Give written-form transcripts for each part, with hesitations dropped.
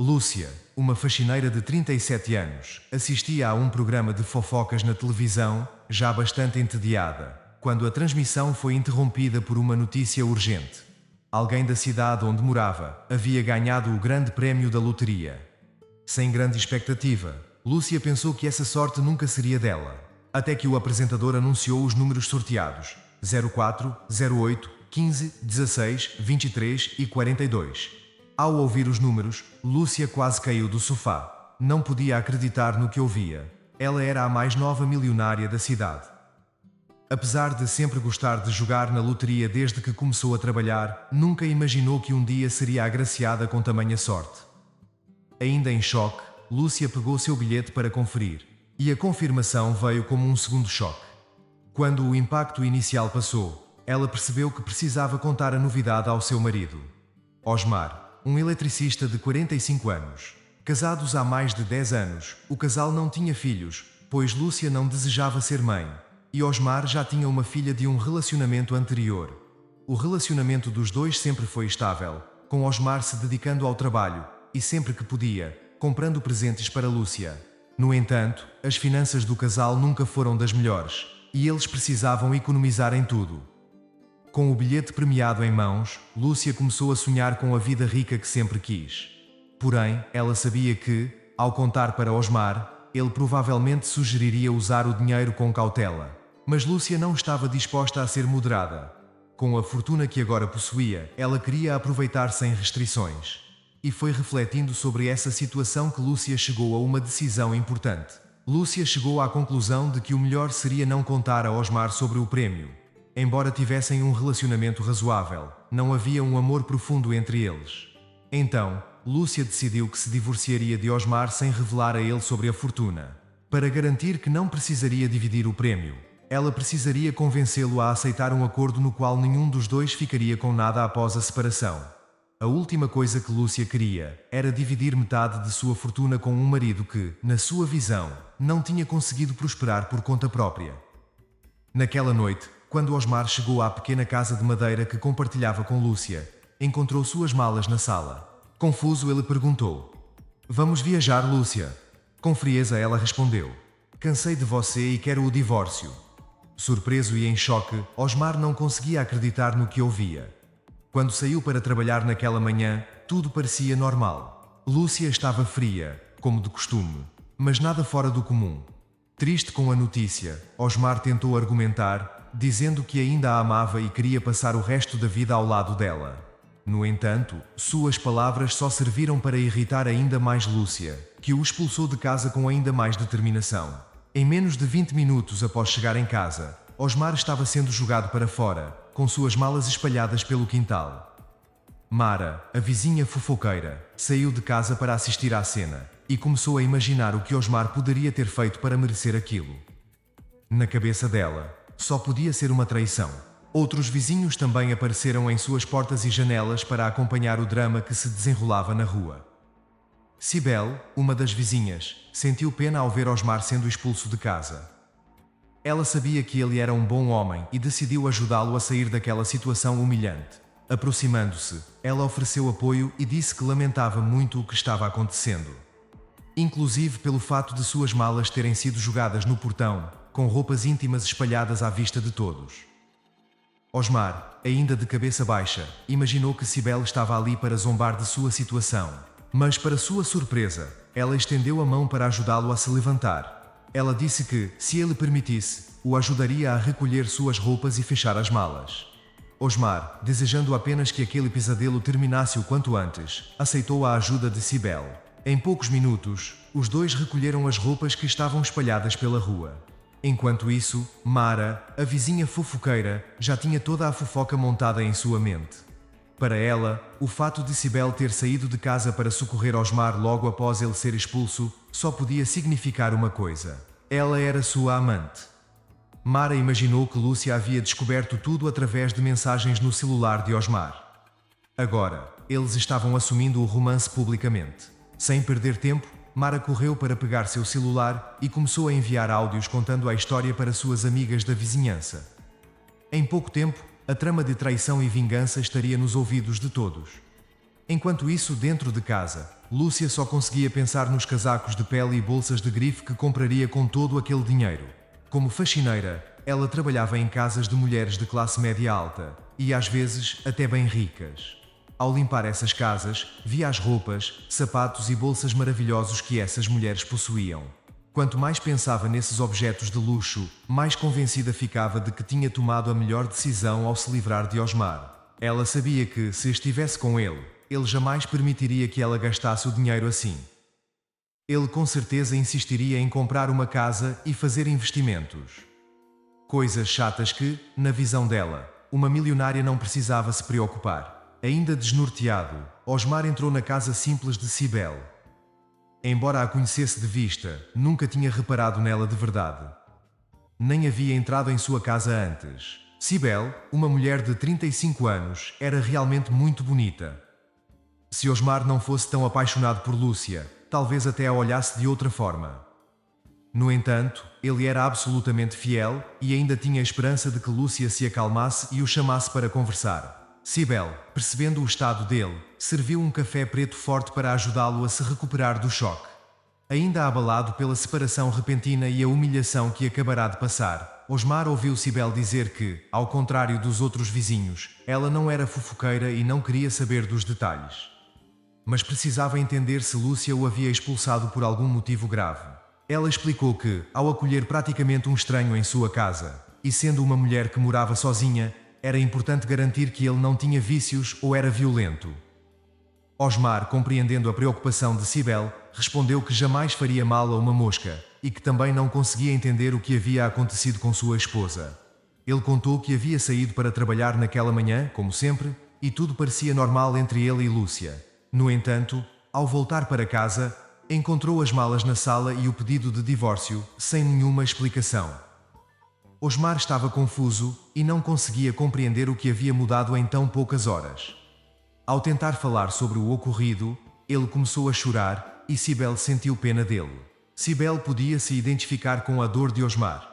Lúcia, uma faxineira de 37 anos, assistia a um programa de fofocas na televisão, já bastante entediada, quando a transmissão foi interrompida por uma notícia urgente. Alguém da cidade onde morava havia ganhado o grande prémio da loteria. Sem grande expectativa, Lúcia pensou que essa sorte nunca seria dela, até que o apresentador anunciou os números sorteados: 04, 08, 15, 16, 23 e 42. Ao ouvir os números, Lúcia quase caiu do sofá. Não podia acreditar no que ouvia. Ela era a mais nova milionária da cidade. Apesar de sempre gostar de jogar na loteria desde que começou a trabalhar, nunca imaginou que um dia seria agraciada com tamanha sorte. Ainda em choque, Lúcia pegou seu bilhete para conferir. E a confirmação veio como um segundo choque. Quando o impacto inicial passou, ela percebeu que precisava contar a novidade ao seu marido. Osmar, um eletricista de 45 anos. Casados há mais de 10 anos, o casal não tinha filhos, pois Lúcia não desejava ser mãe, e Osmar já tinha uma filha de um relacionamento anterior. O relacionamento dos dois sempre foi estável, com Osmar se dedicando ao trabalho, e sempre que podia, comprando presentes para Lúcia. No entanto, as finanças do casal nunca foram das melhores, e eles precisavam economizar em tudo. Com o bilhete premiado em mãos, Lúcia começou a sonhar com a vida rica que sempre quis. Porém, ela sabia que, ao contar para Osmar, ele provavelmente sugeriria usar o dinheiro com cautela. Mas Lúcia não estava disposta a ser moderada. Com a fortuna que agora possuía, ela queria aproveitar sem restrições. E foi refletindo sobre essa situação que Lúcia chegou a uma decisão importante. Lúcia chegou à conclusão de que o melhor seria não contar a Osmar sobre o prémio. Embora tivessem um relacionamento razoável, não havia um amor profundo entre eles. Então, Lúcia decidiu que se divorciaria de Osmar sem revelar a ele sobre a fortuna. Para garantir que não precisaria dividir o prémio, ela precisaria convencê-lo a aceitar um acordo no qual nenhum dos dois ficaria com nada após a separação. A última coisa que Lúcia queria era dividir metade de sua fortuna com um marido que, na sua visão, não tinha conseguido prosperar por conta própria. Naquela noite, quando Osmar chegou à pequena casa de madeira que compartilhava com Lúcia, encontrou suas malas na sala. Confuso, ele perguntou: "Vamos viajar, Lúcia?" Com frieza ela respondeu: "Cansei de você e quero o divórcio." Surpreso e em choque, Osmar não conseguia acreditar no que ouvia. Quando saiu para trabalhar naquela manhã, tudo parecia normal. Lúcia estava fria, como de costume, mas nada fora do comum. Triste com a notícia, Osmar tentou argumentar, dizendo que ainda a amava e queria passar o resto da vida ao lado dela. No entanto, suas palavras só serviram para irritar ainda mais Lúcia, que o expulsou de casa com ainda mais determinação. Em menos de 20 minutos após chegar em casa, Osmar estava sendo jogado para fora, com suas malas espalhadas pelo quintal. Mara, a vizinha fofoqueira, saiu de casa para assistir à cena, e começou a imaginar o que Osmar poderia ter feito para merecer aquilo. Na cabeça dela, só podia ser uma traição. Outros vizinhos também apareceram em suas portas e janelas para acompanhar o drama que se desenrolava na rua. Cibele, uma das vizinhas, sentiu pena ao ver Osmar sendo expulso de casa. Ela sabia que ele era um bom homem e decidiu ajudá-lo a sair daquela situação humilhante. Aproximando-se, ela ofereceu apoio e disse que lamentava muito o que estava acontecendo. Inclusive pelo fato de suas malas terem sido jogadas no portão, com roupas íntimas espalhadas à vista de todos. Osmar, ainda de cabeça baixa, imaginou que Cibele estava ali para zombar de sua situação. Mas para sua surpresa, ela estendeu a mão para ajudá-lo a se levantar. Ela disse que, se ele permitisse, o ajudaria a recolher suas roupas e fechar as malas. Osmar, desejando apenas que aquele pesadelo terminasse o quanto antes, aceitou a ajuda de Cibele. Em poucos minutos, os dois recolheram as roupas que estavam espalhadas pela rua. Enquanto isso, Mara, a vizinha fofoqueira, já tinha toda a fofoca montada em sua mente. Para ela, o fato de Cibele ter saído de casa para socorrer Osmar logo após ele ser expulso, só podia significar uma coisa: ela era sua amante. Mara imaginou que Lúcia havia descoberto tudo através de mensagens no celular de Osmar. Agora, eles estavam assumindo o romance publicamente. Sem perder tempo, Mara correu para pegar seu celular e começou a enviar áudios contando a história para suas amigas da vizinhança. Em pouco tempo, a trama de traição e vingança estaria nos ouvidos de todos. Enquanto isso, dentro de casa, Lúcia só conseguia pensar nos casacos de pele e bolsas de grife que compraria com todo aquele dinheiro. Como faxineira, ela trabalhava em casas de mulheres de classe média alta, e às vezes até bem ricas. Ao limpar essas casas, via as roupas, sapatos e bolsas maravilhosos que essas mulheres possuíam. Quanto mais pensava nesses objetos de luxo, mais convencida ficava de que tinha tomado a melhor decisão ao se livrar de Osmar. Ela sabia que, se estivesse com ele jamais permitiria que ela gastasse o dinheiro assim. Ele com certeza insistiria em comprar uma casa e fazer investimentos. Coisas chatas que, na visão dela, uma milionária não precisava se preocupar. Ainda desnorteado, Osmar entrou na casa simples de Cibele. Embora a conhecesse de vista, nunca tinha reparado nela de verdade. Nem havia entrado em sua casa antes. Cibele, uma mulher de 35 anos, era realmente muito bonita. Se Osmar não fosse tão apaixonado por Lúcia, talvez até a olhasse de outra forma. No entanto, ele era absolutamente fiel e ainda tinha a esperança de que Lúcia se acalmasse e o chamasse para conversar. Cibele, percebendo o estado dele, serviu um café preto forte para ajudá-lo a se recuperar do choque. Ainda abalado pela separação repentina e a humilhação que acabará de passar, Osmar ouviu Cibele dizer que, ao contrário dos outros vizinhos, ela não era fofoqueira e não queria saber dos detalhes. Mas precisava entender se Lúcia o havia expulsado por algum motivo grave. Ela explicou que, ao acolher praticamente um estranho em sua casa, e sendo uma mulher que morava sozinha, era importante garantir que ele não tinha vícios ou era violento. Osmar, compreendendo a preocupação de Cibele, respondeu que jamais faria mal a uma mosca, e que também não conseguia entender o que havia acontecido com sua esposa. Ele contou que havia saído para trabalhar naquela manhã, como sempre, e tudo parecia normal entre ele e Lúcia. No entanto, ao voltar para casa, encontrou as malas na sala e o pedido de divórcio, sem nenhuma explicação. Osmar estava confuso e não conseguia compreender o que havia mudado em tão poucas horas. Ao tentar falar sobre o ocorrido, ele começou a chorar e Cibele sentiu pena dele. Cibele podia se identificar com a dor de Osmar,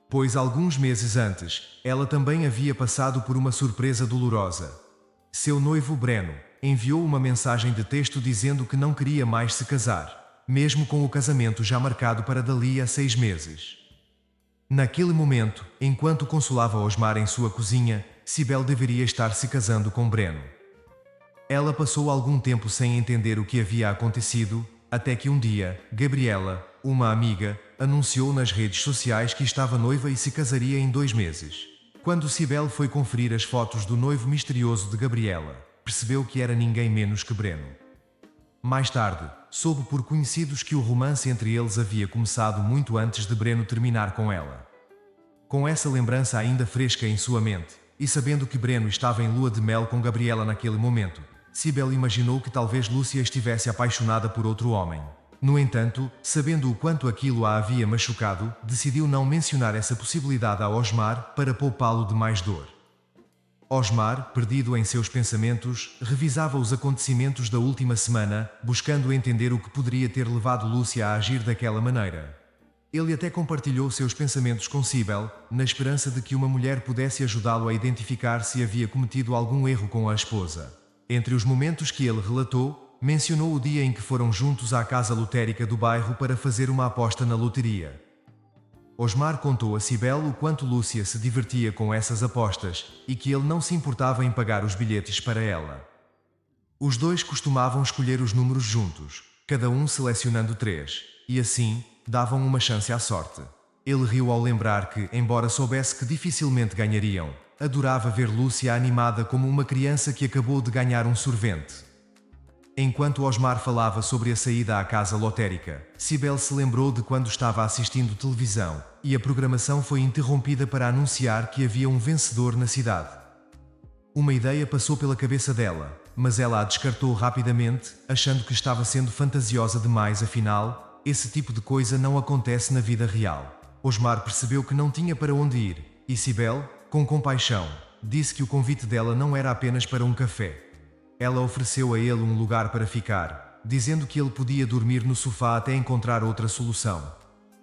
pois alguns meses antes, ela também havia passado por uma surpresa dolorosa. Seu noivo Breno enviou uma mensagem de texto dizendo que não queria mais se casar, mesmo com o casamento já marcado para dali a 6 meses. Naquele momento, enquanto consolava Osmar em sua cozinha, Cibele deveria estar se casando com Breno. Ela passou algum tempo sem entender o que havia acontecido, até que um dia, Gabriela, uma amiga, anunciou nas redes sociais que estava noiva e se casaria em 2 meses. Quando Cibele foi conferir as fotos do noivo misterioso de Gabriela, percebeu que era ninguém menos que Breno. Mais tarde, soube por conhecidos que o romance entre eles havia começado muito antes de Breno terminar com ela. Com essa lembrança ainda fresca em sua mente, e sabendo que Breno estava em lua de mel com Gabriela naquele momento, Cibele imaginou que talvez Lúcia estivesse apaixonada por outro homem. No entanto, sabendo o quanto aquilo a havia machucado, decidiu não mencionar essa possibilidade a Osmar para poupá-lo de mais dor. Osmar, perdido em seus pensamentos, revisava os acontecimentos da última semana, buscando entender o que poderia ter levado Lúcia a agir daquela maneira. Ele até compartilhou seus pensamentos com Cibele, na esperança de que uma mulher pudesse ajudá-lo a identificar se havia cometido algum erro com a esposa. Entre os momentos que ele relatou, mencionou o dia em que foram juntos à casa lotérica do bairro para fazer uma aposta na loteria. Osmar contou a Cibele o quanto Lúcia se divertia com essas apostas e que ele não se importava em pagar os bilhetes para ela. Os dois costumavam escolher os números juntos, cada um selecionando 3, e assim, davam uma chance à sorte. Ele riu ao lembrar que, embora soubesse que dificilmente ganhariam, adorava ver Lúcia animada como uma criança que acabou de ganhar um sorvete. Enquanto Osmar falava sobre a saída à casa lotérica, Cibele se lembrou de quando estava assistindo televisão, e a programação foi interrompida para anunciar que havia um vencedor na cidade. Uma ideia passou pela cabeça dela, mas ela a descartou rapidamente, achando que estava sendo fantasiosa demais. Afinal, esse tipo de coisa não acontece na vida real. Osmar percebeu que não tinha para onde ir, e Cibele, com compaixão, disse que o convite dela não era apenas para um café. Ela ofereceu a ele um lugar para ficar, dizendo que ele podia dormir no sofá até encontrar outra solução.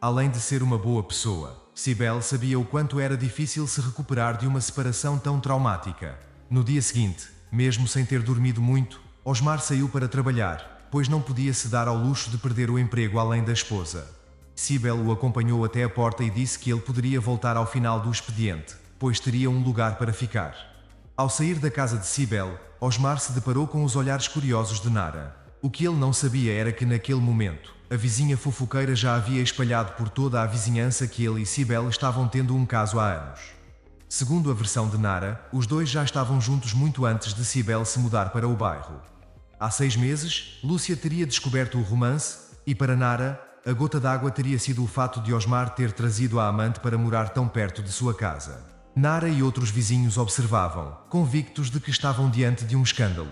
Além de ser uma boa pessoa, Cibele sabia o quanto era difícil se recuperar de uma separação tão traumática. No dia seguinte, mesmo sem ter dormido muito, Osmar saiu para trabalhar, pois não podia se dar ao luxo de perder o emprego além da esposa. Cybele o acompanhou até a porta e disse que ele poderia voltar ao final do expediente, pois teria um lugar para ficar. Ao sair da casa de Cybele, Osmar se deparou com os olhares curiosos de Nara. O que ele não sabia era que naquele momento, a vizinha fofoqueira já havia espalhado por toda a vizinhança que ele e Cybele estavam tendo um caso há anos. Segundo a versão de Nara, os dois já estavam juntos muito antes de Cybele se mudar para o bairro. Há 6 meses, Lúcia teria descoberto o romance, e para Nara, a gota d'água teria sido o fato de Osmar ter trazido a amante para morar tão perto de sua casa. Nara e outros vizinhos observavam, convictos de que estavam diante de um escândalo.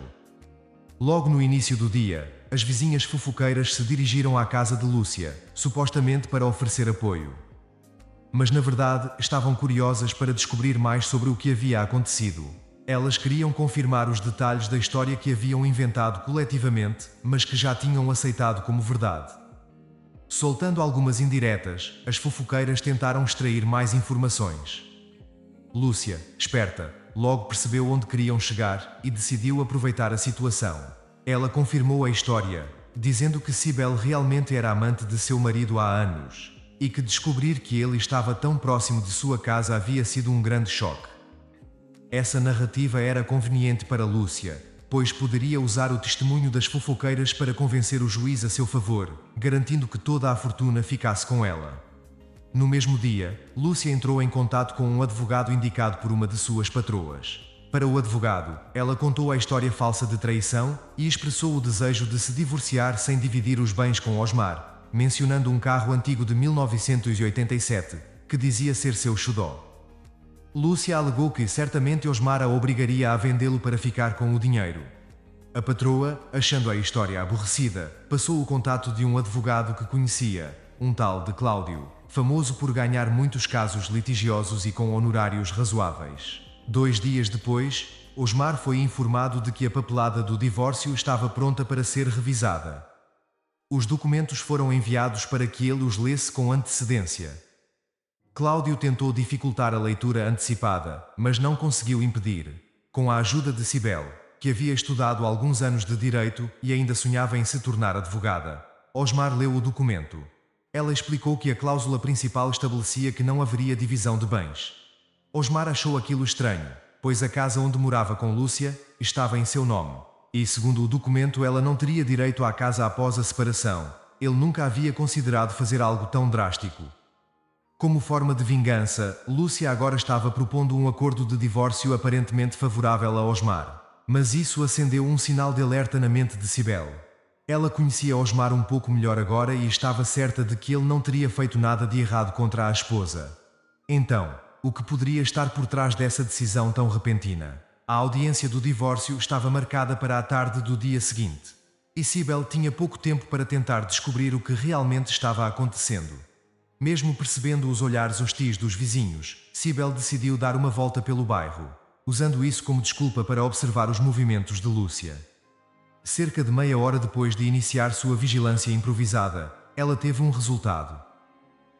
Logo no início do dia, as vizinhas fofoqueiras se dirigiram à casa de Lúcia, supostamente para oferecer apoio. Mas na verdade, estavam curiosas para descobrir mais sobre o que havia acontecido. Elas queriam confirmar os detalhes da história que haviam inventado coletivamente, mas que já tinham aceitado como verdade. Soltando algumas indiretas, as fofoqueiras tentaram extrair mais informações. Lúcia, esperta, logo percebeu onde queriam chegar e decidiu aproveitar a situação. Ela confirmou a história, dizendo que Cybele realmente era amante de seu marido há anos, e que descobrir que ele estava tão próximo de sua casa havia sido um grande choque. Essa narrativa era conveniente para Lúcia, pois poderia usar o testemunho das fofoqueiras para convencer o juiz a seu favor, garantindo que toda a fortuna ficasse com ela. No mesmo dia, Lúcia entrou em contato com um advogado indicado por uma de suas patroas. Para o advogado, ela contou a história falsa de traição e expressou o desejo de se divorciar sem dividir os bens com Osmar, mencionando um carro antigo de 1987, que dizia ser seu xodó. Lúcia alegou que certamente Osmar a obrigaria a vendê-lo para ficar com o dinheiro. A patroa, achando a história aborrecida, passou o contato de um advogado que conhecia, um tal de Cláudio, famoso por ganhar muitos casos litigiosos e com honorários razoáveis. 2 dias depois, Osmar foi informado de que a papelada do divórcio estava pronta para ser revisada. Os documentos foram enviados para que ele os lesse com antecedência. Cláudio tentou dificultar a leitura antecipada, mas não conseguiu impedir. Com a ajuda de Cybele, que havia estudado alguns anos de direito e ainda sonhava em se tornar advogada, Osmar leu o documento. Ela explicou que a cláusula principal estabelecia que não haveria divisão de bens. Osmar achou aquilo estranho, pois a casa onde morava com Lúcia estava em seu nome. E, segundo o documento, ela não teria direito à casa após a separação. Ele nunca havia considerado fazer algo tão drástico. Como forma de vingança, Lúcia agora estava propondo um acordo de divórcio aparentemente favorável a Osmar. Mas isso acendeu um sinal de alerta na mente de Cybele. Ela conhecia Osmar um pouco melhor agora e estava certa de que ele não teria feito nada de errado contra a esposa. Então, o que poderia estar por trás dessa decisão tão repentina? A audiência do divórcio estava marcada para a tarde do dia seguinte. E Cybele tinha pouco tempo para tentar descobrir o que realmente estava acontecendo. Mesmo percebendo os olhares hostis dos vizinhos, Cybele decidiu dar uma volta pelo bairro, usando isso como desculpa para observar os movimentos de Lúcia. Cerca de meia hora depois de iniciar sua vigilância improvisada, ela teve um resultado.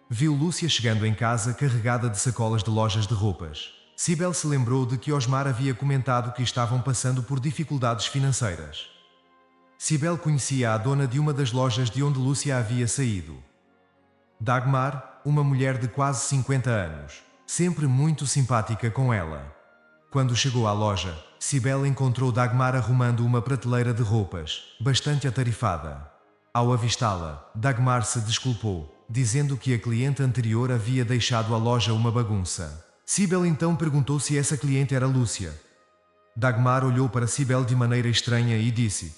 Viu Lúcia chegando em casa carregada de sacolas de lojas de roupas. Cybele se lembrou de que Osmar havia comentado que estavam passando por dificuldades financeiras. Cybele conhecia a dona de uma das lojas de onde Lúcia havia saído. Dagmar, uma mulher de quase 50 anos, sempre muito simpática com ela. Quando chegou à loja, Cybele encontrou Dagmar arrumando uma prateleira de roupas, bastante atarefada. Ao avistá-la, Dagmar se desculpou, dizendo que a cliente anterior havia deixado a loja uma bagunça. Cybele então perguntou se essa cliente era Lúcia. Dagmar olhou para Cybele de maneira estranha e disse: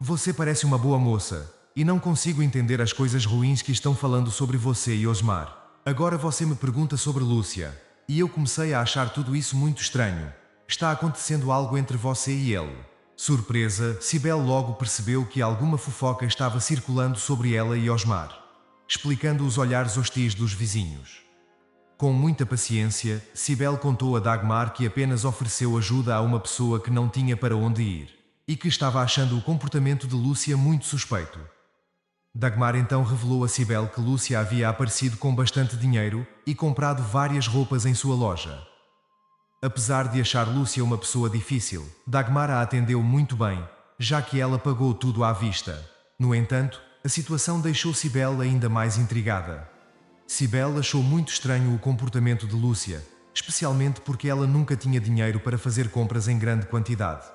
"Você parece uma boa moça, e não consigo entender as coisas ruins que estão falando sobre você e Osmar. Agora você me pergunta sobre Lúcia, e eu comecei a achar tudo isso muito estranho. Está acontecendo algo entre você e ele." Surpresa, Cybele logo percebeu que alguma fofoca estava circulando sobre ela e Osmar, explicando os olhares hostis dos vizinhos. Com muita paciência, Cybele contou a Dagmar que apenas ofereceu ajuda a uma pessoa que não tinha para onde ir, e que estava achando o comportamento de Lúcia muito suspeito. Dagmar então revelou a Cybele que Lúcia havia aparecido com bastante dinheiro e comprado várias roupas em sua loja. Apesar de achar Lúcia uma pessoa difícil, Dagmar a atendeu muito bem, já que ela pagou tudo à vista. No entanto, a situação deixou Cibele ainda mais intrigada. Cibele achou muito estranho o comportamento de Lúcia, especialmente porque ela nunca tinha dinheiro para fazer compras em grande quantidade.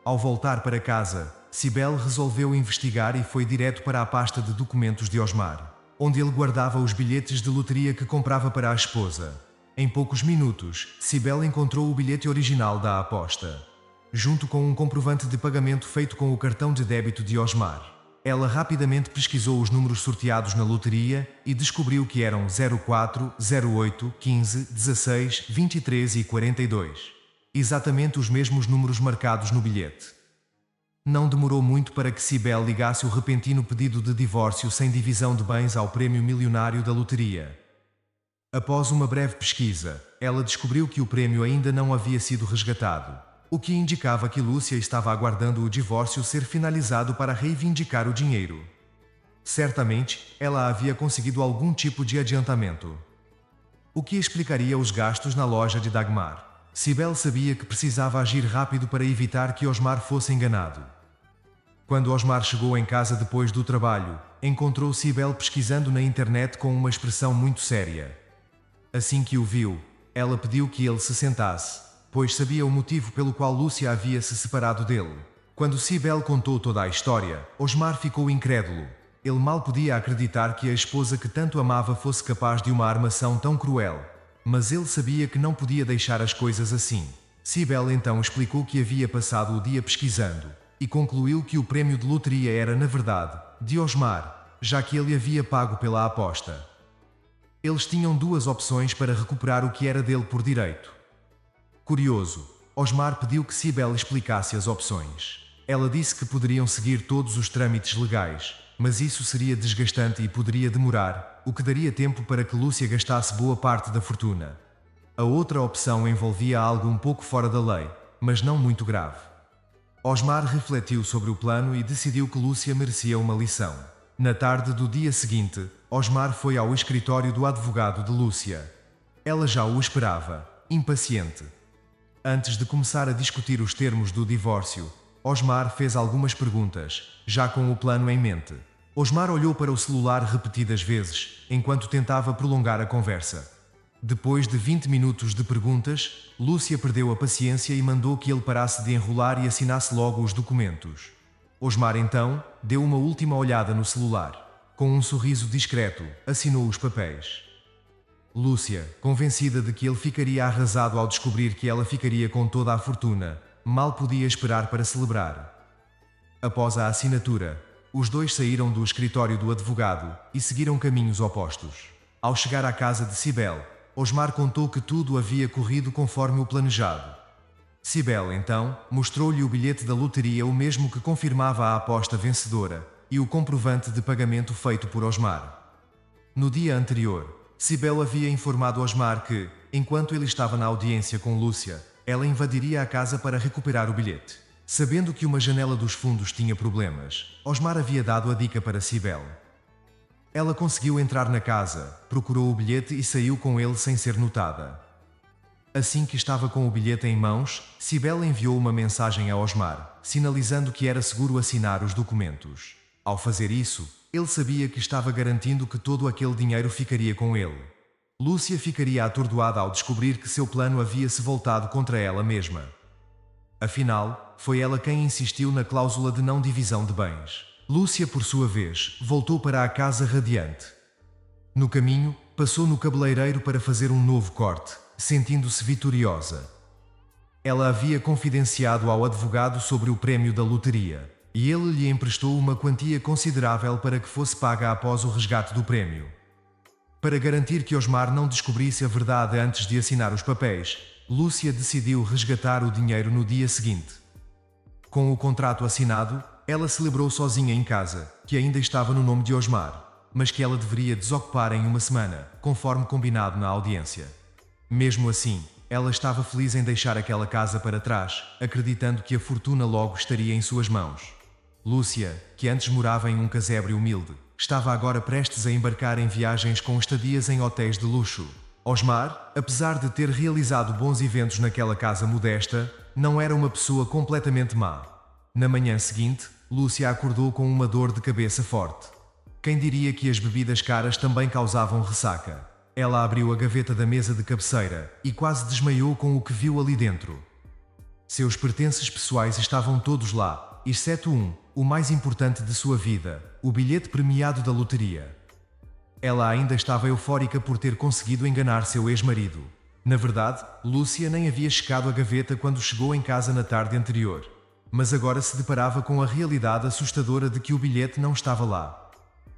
Ao voltar para casa, Cibele resolveu investigar e foi direto para a pasta de documentos de Osmar, onde ele guardava os bilhetes de loteria que comprava para a esposa. Em poucos minutos, Cibele encontrou o bilhete original da aposta, junto com um comprovante de pagamento feito com o cartão de débito de Osmar. Ela rapidamente pesquisou os números sorteados na loteria e descobriu que eram 04, 08, 15, 16, 23 e 42. Exatamente os mesmos números marcados no bilhete. Não demorou muito para que Cibele ligasse o repentino pedido de divórcio sem divisão de bens ao prémio milionário da loteria. Após uma breve pesquisa, ela descobriu que o prémio ainda não havia sido resgatado, o que indicava que Lúcia estava aguardando o divórcio ser finalizado para reivindicar o dinheiro. Certamente, ela havia conseguido algum tipo de adiantamento, o que explicaria os gastos na loja de Dagmar. Cibele sabia que precisava agir rápido para evitar que Osmar fosse enganado. Quando Osmar chegou em casa depois do trabalho, encontrou Cibele pesquisando na internet com uma expressão muito séria. Assim que o viu, ela pediu que ele se sentasse, pois sabia o motivo pelo qual Lúcia havia se separado dele. Quando Cibele contou toda a história, Osmar ficou incrédulo. Ele mal podia acreditar que a esposa que tanto amava fosse capaz de uma armação tão cruel. Mas ele sabia que não podia deixar as coisas assim. Cibele então explicou que havia passado o dia pesquisando e concluiu que o prémio de loteria era, na verdade, de Osmar, já que ele havia pago pela aposta. Eles tinham duas opções para recuperar o que era dele por direito. Curioso, Osmar pediu que Cibele explicasse as opções. Ela disse que poderiam seguir todos os trâmites legais, mas isso seria desgastante e poderia demorar, o que daria tempo para que Lúcia gastasse boa parte da fortuna. A outra opção envolvia algo um pouco fora da lei, mas não muito grave. Osmar refletiu sobre o plano e decidiu que Lúcia merecia uma lição. Na tarde do dia seguinte, Osmar foi ao escritório do advogado de Lúcia. Ela já o esperava, impaciente. Antes de começar a discutir os termos do divórcio, Osmar fez algumas perguntas, já com o plano em mente. Osmar olhou para o celular repetidas vezes, enquanto tentava prolongar a conversa. Depois de 20 minutos de perguntas, Lúcia perdeu a paciência e mandou que ele parasse de enrolar e assinasse logo os documentos. Osmar então deu uma última olhada no celular. Com um sorriso discreto, assinou os papéis. Lúcia, convencida de que ele ficaria arrasado ao descobrir que ela ficaria com toda a fortuna, mal podia esperar para celebrar. Após a assinatura, os dois saíram do escritório do advogado e seguiram caminhos opostos. Ao chegar à casa de Cibele, Osmar contou que tudo havia corrido conforme o planejado. Cibele, então, mostrou-lhe o bilhete da loteria, o mesmo que confirmava a aposta vencedora, e o comprovante de pagamento feito por Osmar. No dia anterior, Cibele havia informado Osmar que, enquanto ele estava na audiência com Lúcia, ela invadiria a casa para recuperar o bilhete. Sabendo que uma janela dos fundos tinha problemas, Osmar havia dado a dica para Cibele. Ela conseguiu entrar na casa, procurou o bilhete e saiu com ele sem ser notada. Assim que estava com o bilhete em mãos, Cibele enviou uma mensagem a Osmar, sinalizando que era seguro assinar os documentos. Ao fazer isso, ele sabia que estava garantindo que todo aquele dinheiro ficaria com ele. Lúcia ficaria atordoada ao descobrir que seu plano havia se voltado contra ela mesma. Afinal, foi ela quem insistiu na cláusula de não divisão de bens. Lúcia, por sua vez, voltou para a casa radiante. No caminho, passou no cabeleireiro para fazer um novo corte, sentindo-se vitoriosa. Ela havia confidenciado ao advogado sobre o prémio da loteria, e ele lhe emprestou uma quantia considerável para que fosse paga após o resgate do prémio. Para garantir que Osmar não descobrisse a verdade antes de assinar os papéis, Lúcia decidiu resgatar o dinheiro no dia seguinte. Com o contrato assinado, ela celebrou sozinha em casa, que ainda estava no nome de Osmar, mas que ela deveria desocupar em uma semana, conforme combinado na audiência. Mesmo assim, ela estava feliz em deixar aquela casa para trás, acreditando que a fortuna logo estaria em suas mãos. Lúcia, que antes morava em um casebre humilde, estava agora prestes a embarcar em viagens com estadias em hotéis de luxo. Osmar, apesar de ter realizado bons eventos naquela casa modesta, não era uma pessoa completamente má. Na manhã seguinte, Lúcia acordou com uma dor de cabeça forte. Quem diria que as bebidas caras também causavam ressaca? Ela abriu a gaveta da mesa de cabeceira e quase desmaiou com o que viu ali dentro. Seus pertences pessoais estavam todos lá, exceto um, o mais importante de sua vida, o bilhete premiado da loteria. Ela ainda estava eufórica por ter conseguido enganar seu ex-marido. Na verdade, Lúcia nem havia checado a gaveta quando chegou em casa na tarde anterior. Mas agora se deparava com a realidade assustadora de que o bilhete não estava lá.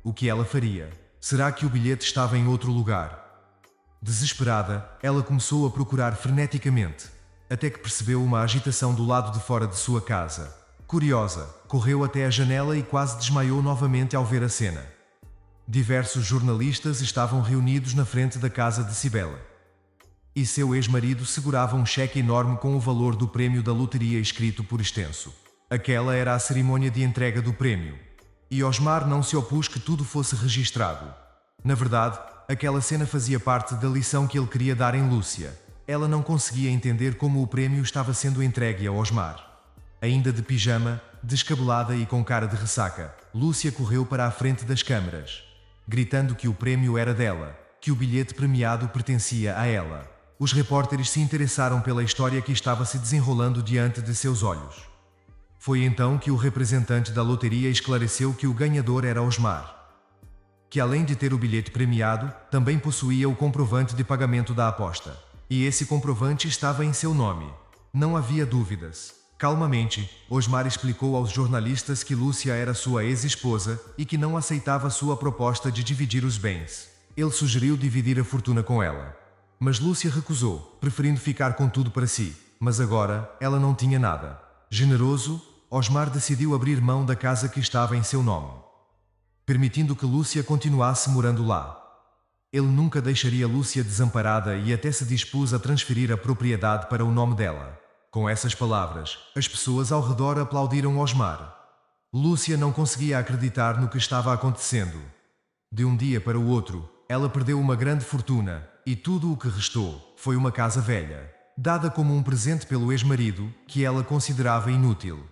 O que ela faria? Será que o bilhete estava em outro lugar? Desesperada, ela começou a procurar freneticamente, até que percebeu uma agitação do lado de fora de sua casa. Curiosa, correu até a janela e quase desmaiou novamente ao ver a cena. Diversos jornalistas estavam reunidos na frente da casa de Cibele. E seu ex-marido segurava um cheque enorme com o valor do prémio da loteria escrito por extenso. Aquela era a cerimônia de entrega do prémio. E Osmar não se opôs que tudo fosse registrado. Na verdade, aquela cena fazia parte da lição que ele queria dar em Lúcia. Ela não conseguia entender como o prémio estava sendo entregue a Osmar. Ainda de pijama, descabelada e com cara de ressaca, Lúcia correu para a frente das câmaras, gritando que o prémio era dela, que o bilhete premiado pertencia a ela. Os repórteres se interessaram pela história que estava se desenrolando diante de seus olhos. Foi então que o representante da loteria esclareceu que o ganhador era Osmar, que além de ter o bilhete premiado, também possuía o comprovante de pagamento da aposta. E esse comprovante estava em seu nome. Não havia dúvidas. Calmamente, Osmar explicou aos jornalistas que Lúcia era sua ex-esposa e que não aceitava sua proposta de dividir os bens. Ele sugeriu dividir a fortuna com ela. Mas Lúcia recusou, preferindo ficar com tudo para si. Mas agora, ela não tinha nada. Generoso, Osmar decidiu abrir mão da casa que estava em seu nome, permitindo que Lúcia continuasse morando lá. Ele nunca deixaria Lúcia desamparada e até se dispôs a transferir a propriedade para o nome dela. Com essas palavras, as pessoas ao redor aplaudiram Osmar. Lúcia não conseguia acreditar no que estava acontecendo. De um dia para o outro, ela perdeu uma grande fortuna, e tudo o que restou foi uma casa velha, dada como um presente pelo ex-marido, que ela considerava inútil.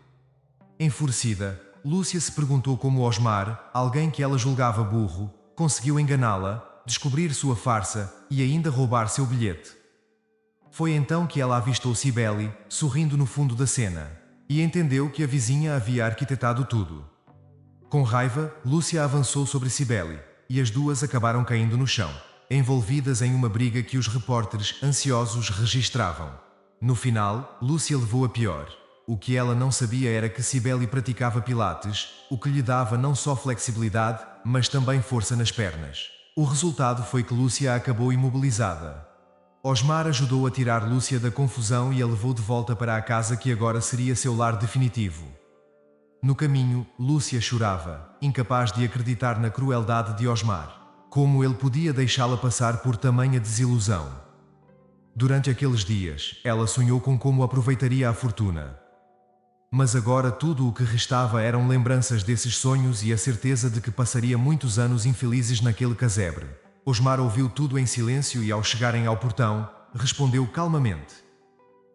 Enfurecida, Lúcia se perguntou como Osmar, alguém que ela julgava burro, conseguiu enganá-la, descobrir sua farsa e ainda roubar seu bilhete. Foi então que ela avistou Cibele, sorrindo no fundo da cena, e entendeu que a vizinha havia arquitetado tudo. Com raiva, Lúcia avançou sobre Cibele, e as duas acabaram caindo no chão, envolvidas em uma briga que os repórteres, ansiosos, registravam. No final, Lúcia levou a pior. O que ela não sabia era que Cibele praticava pilates, o que lhe dava não só flexibilidade, mas também força nas pernas. O resultado foi que Lúcia acabou imobilizada. Osmar ajudou a tirar Lúcia da confusão e a levou de volta para a casa que agora seria seu lar definitivo. No caminho, Lúcia chorava, incapaz de acreditar na crueldade de Osmar. Como ele podia deixá-la passar por tamanha desilusão? Durante aqueles dias, ela sonhou com como aproveitaria a fortuna. Mas agora tudo o que restava eram lembranças desses sonhos e a certeza de que passaria muitos anos infelizes naquele casebre. Osmar ouviu tudo em silêncio e ao chegarem ao portão, respondeu calmamente: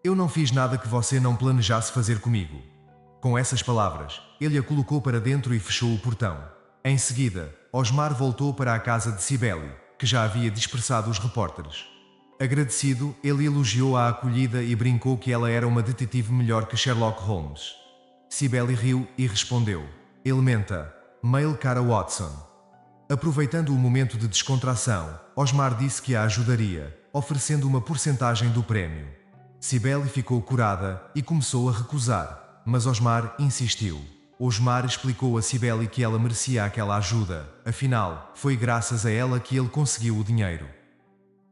"Eu não fiz nada que você não planejasse fazer comigo." Com essas palavras, ele a colocou para dentro e fechou o portão. Em seguida, Osmar voltou para a casa de Cibele, que já havia dispersado os repórteres. Agradecido, ele elogiou a acolhida e brincou que ela era uma detetive melhor que Sherlock Holmes. Cibele riu e respondeu: "Elementa, mail cara Watson." Aproveitando o momento de descontração, Osmar disse que a ajudaria, oferecendo uma porcentagem do prémio. Cibele ficou corada e começou a recusar, mas Osmar insistiu. Osmar explicou a Cibele que ela merecia aquela ajuda, afinal, foi graças a ela que ele conseguiu o dinheiro.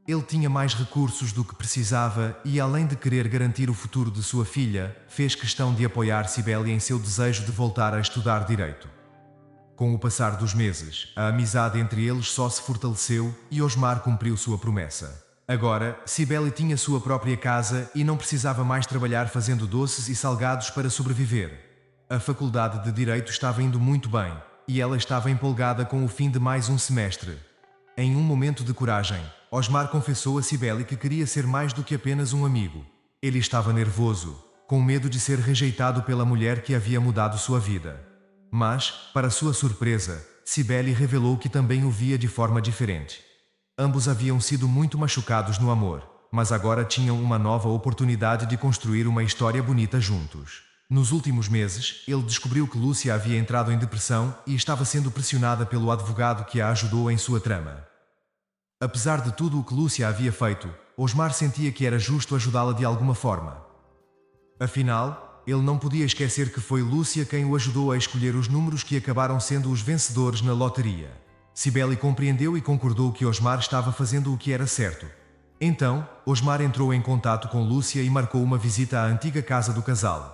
Ele tinha mais recursos do que precisava e, além de querer garantir o futuro de sua filha, fez questão de apoiar Cibele em seu desejo de voltar a estudar direito. Com o passar dos meses, a amizade entre eles só se fortaleceu e Osmar cumpriu sua promessa. Agora, Cibele tinha sua própria casa e não precisava mais trabalhar fazendo doces e salgados para sobreviver. A faculdade de Direito estava indo muito bem, e ela estava empolgada com o fim de mais um semestre. Em um momento de coragem, Osmar confessou a Cibele que queria ser mais do que apenas um amigo. Ele estava nervoso, com medo de ser rejeitado pela mulher que havia mudado sua vida. Mas, para sua surpresa, Cibele revelou que também o via de forma diferente. Ambos haviam sido muito machucados no amor, mas agora tinham uma nova oportunidade de construir uma história bonita juntos. Nos últimos meses, ele descobriu que Lúcia havia entrado em depressão e estava sendo pressionada pelo advogado que a ajudou em sua trama. Apesar de tudo o que Lúcia havia feito, Osmar sentia que era justo ajudá-la de alguma forma. Afinal, ele não podia esquecer que foi Lúcia quem o ajudou a escolher os números que acabaram sendo os vencedores na loteria. Cibele compreendeu e concordou que Osmar estava fazendo o que era certo. Então, Osmar entrou em contato com Lúcia e marcou uma visita à antiga casa do casal.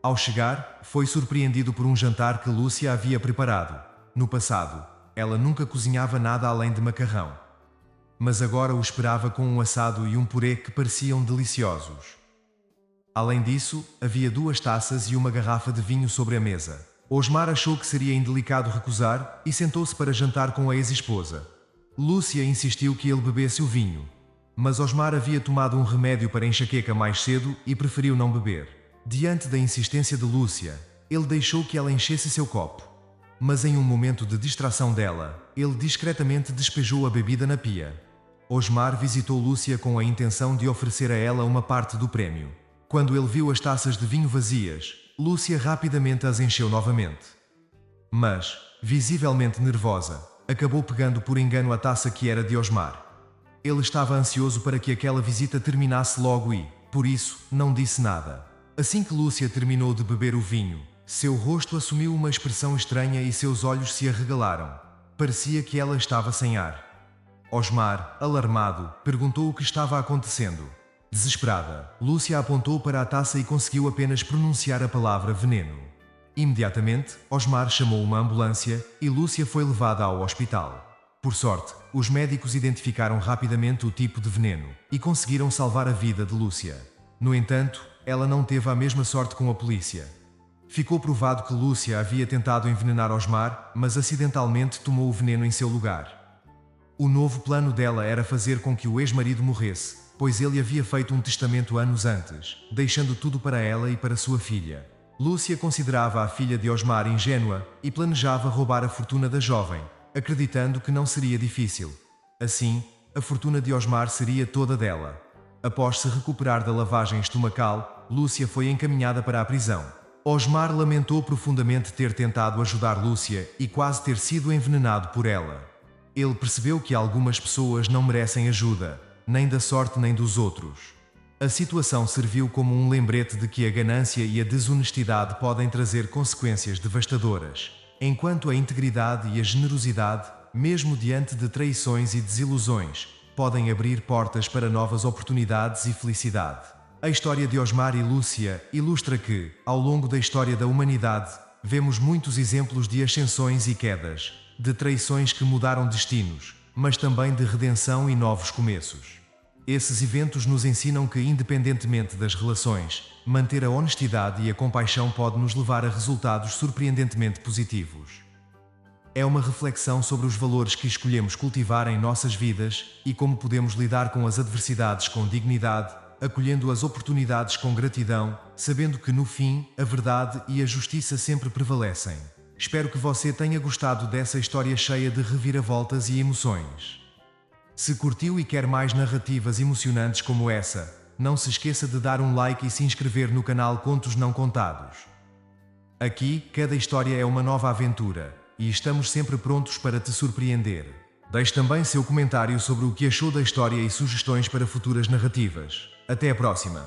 Ao chegar, foi surpreendido por um jantar que Lúcia havia preparado. No passado, ela nunca cozinhava nada além de macarrão. Mas agora o esperava com um assado e um purê que pareciam deliciosos. Além disso, havia 2 taças e uma garrafa de vinho sobre a mesa. Osmar achou que seria indelicado recusar e sentou-se para jantar com a ex-esposa. Lúcia insistiu que ele bebesse o vinho. Mas Osmar havia tomado um remédio para enxaqueca mais cedo e preferiu não beber. Diante da insistência de Lúcia, ele deixou que ela enchesse seu copo. Mas em um momento de distração dela, ele discretamente despejou a bebida na pia. Osmar visitou Lúcia com a intenção de oferecer a ela uma parte do prêmio. Quando ele viu as taças de vinho vazias, Lúcia rapidamente as encheu novamente. Mas, visivelmente nervosa, acabou pegando por engano a taça que era de Osmar. Ele estava ansioso para que aquela visita terminasse logo e, por isso, não disse nada. Assim que Lúcia terminou de beber o vinho, seu rosto assumiu uma expressão estranha e seus olhos se arregalaram. Parecia que ela estava sem ar. Osmar, alarmado, perguntou o que estava acontecendo. Desesperada, Lúcia apontou para a taça e conseguiu apenas pronunciar a palavra veneno. Imediatamente, Osmar chamou uma ambulância e Lúcia foi levada ao hospital. Por sorte, os médicos identificaram rapidamente o tipo de veneno e conseguiram salvar a vida de Lúcia. No entanto, ela não teve a mesma sorte com a polícia. Ficou provado que Lúcia havia tentado envenenar Osmar, mas acidentalmente tomou o veneno em seu lugar. O novo plano dela era fazer com que o ex-marido morresse, pois ele havia feito um testamento anos antes, deixando tudo para ela e para sua filha. Lúcia considerava a filha de Osmar ingênua e planejava roubar a fortuna da jovem, acreditando que não seria difícil. Assim, a fortuna de Osmar seria toda dela. Após se recuperar da lavagem estomacal, Lúcia foi encaminhada para a prisão. Osmar lamentou profundamente ter tentado ajudar Lúcia e quase ter sido envenenado por ela. Ele percebeu que algumas pessoas não merecem ajuda, nem da sorte nem dos outros. A situação serviu como um lembrete de que a ganância e a desonestidade podem trazer consequências devastadoras, enquanto a integridade e a generosidade, mesmo diante de traições e desilusões, podem abrir portas para novas oportunidades e felicidade. A história de Osmar e Lúcia ilustra que, ao longo da história da humanidade, vemos muitos exemplos de ascensões e quedas, de traições que mudaram destinos, mas também de redenção e novos começos. Esses eventos nos ensinam que, independentemente das relações, manter a honestidade e a compaixão pode nos levar a resultados surpreendentemente positivos. É uma reflexão sobre os valores que escolhemos cultivar em nossas vidas e como podemos lidar com as adversidades com dignidade, acolhendo as oportunidades com gratidão, sabendo que no fim, a verdade e a justiça sempre prevalecem. Espero que você tenha gostado dessa história cheia de reviravoltas e emoções. Se curtiu e quer mais narrativas emocionantes como essa, não se esqueça de dar um like e se inscrever no canal Contos Não Contados. Aqui, cada história é uma nova aventura, e estamos sempre prontos para te surpreender. Deixe também seu comentário sobre o que achou da história e sugestões para futuras narrativas. Até a próxima!